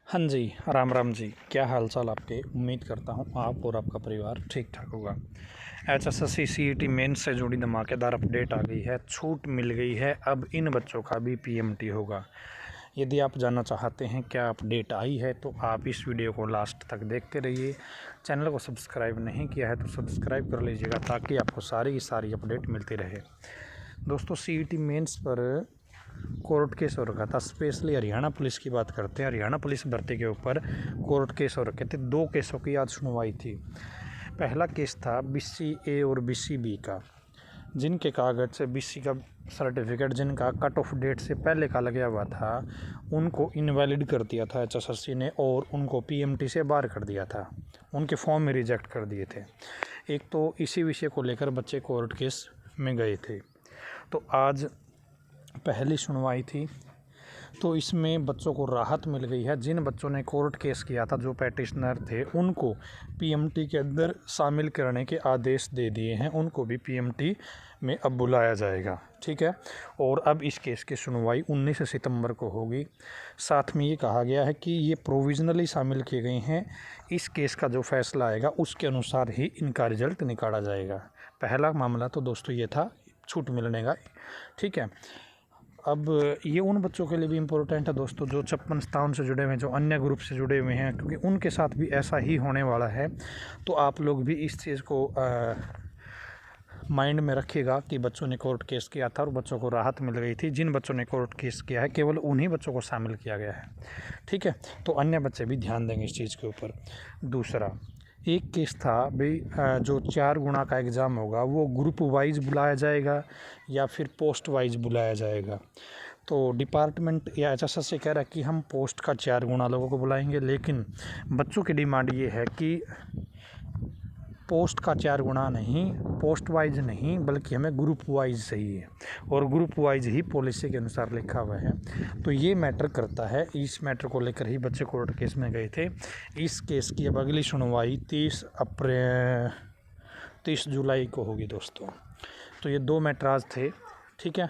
हाँ जी, राम राम जी। क्या हाल चाल आपके? उम्मीद करता हूँ आप और आपका परिवार ठीक ठाक होगा। एचएसएससी सीईटी मेंस से जुड़ी धमाकेदार अपडेट आ गई है। छूट मिल गई है, अब इन बच्चों का भी पीएमटी होगा। यदि आप जानना चाहते हैं क्या अपडेट आई है तो आप इस वीडियो को लास्ट तक देखते रहिए। चैनल को सब्सक्राइब नहीं किया है तो सब्सक्राइब कर लीजिएगा ताकि आपको सारी की सारी अपडेट मिलती रहे। दोस्तों, सीईटी मेंस पर कोर्ट केस हो रखा था। स्पेशली हरियाणा पुलिस की बात करते हैं। हरियाणा पुलिस भर्ती के ऊपर कोर्ट केस हो रखे थे। 2 केसों की आज सुनवाई थी। पहला केस था BCA और BCB का, जिनके कागज से BC का सर्टिफिकेट जिनका कट ऑफ डेट से पहले का लगा हुआ था उनको इनवैलिड कर दिया था एचएसएससी ने और उनको पीएमटी से बाहर कर दिया था। उनके फॉर्म में रिजेक्ट कर दिए थे। एक तो इसी विषय को लेकर बच्चे कोर्ट केस में गए थे। तो आज पहली सुनवाई थी, तो इसमें बच्चों को राहत मिल गई है। जिन बच्चों ने कोर्ट केस किया था, जो पैटिशनर थे, उनको पीएमटी के अंदर शामिल करने के आदेश दे दिए हैं। उनको भी पीएमटी में अब बुलाया जाएगा, ठीक है। और अब इस केस की सुनवाई 19 सितंबर को होगी। साथ में ये कहा गया है कि ये प्रोविजनली शामिल किए गए हैं। इस केस का जो फैसला आएगा उसके अनुसार ही इनका रिजल्ट निकाला जाएगा। पहला मामला तो दोस्तों ये था छूट मिलने का, ठीक है। अब ये उन बच्चों के लिए भी इम्पोर्टेंट है दोस्तों जो 56-57 से जुड़े हुए हैं, जो अन्य ग्रुप से जुड़े हुए हैं, क्योंकि उनके साथ भी ऐसा ही होने वाला है। तो आप लोग भी इस चीज़ को माइंड में रखिएगा कि बच्चों ने कोर्ट केस किया था और बच्चों को राहत मिल गई थी। जिन बच्चों ने कोर्ट केस किया है केवल उन्हीं बच्चों को शामिल किया गया है, ठीक है। तो अन्य बच्चे भी ध्यान देंगे इस चीज़ के ऊपर। दूसरा एक केस था भाई, जो 4 गुना का एग्ज़ाम होगा वो ग्रुप वाइज बुलाया जाएगा या फिर पोस्ट वाइज बुलाया जाएगा। तो डिपार्टमेंट या एचएसएससी कह रहा है कि हम पोस्ट का 4 गुना लोगों को बुलाएंगे, लेकिन बच्चों की डिमांड ये है कि पोस्ट का 4 गुना नहीं, पोस्ट वाइज नहीं, बल्कि हमें ग्रुप वाइज चाहिए और ग्रुप वाइज ही पॉलिसी के अनुसार लिखा हुआ है। तो ये मैटर करता है। इस मैटर को लेकर ही बच्चे कोर्ट केस में गए थे। इस केस की अब अगली सुनवाई 30 जुलाई को होगी दोस्तों। तो ये 2 मैटर आज थे, ठीक है।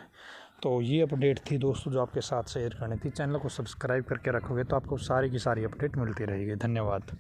तो ये अपडेट थी दोस्तों जो आपके साथ शेयर करनी थी। चैनल को सब्सक्राइब करके रखोगे तो आपको सारी की सारी अपडेट मिलती रहेगी। धन्यवाद।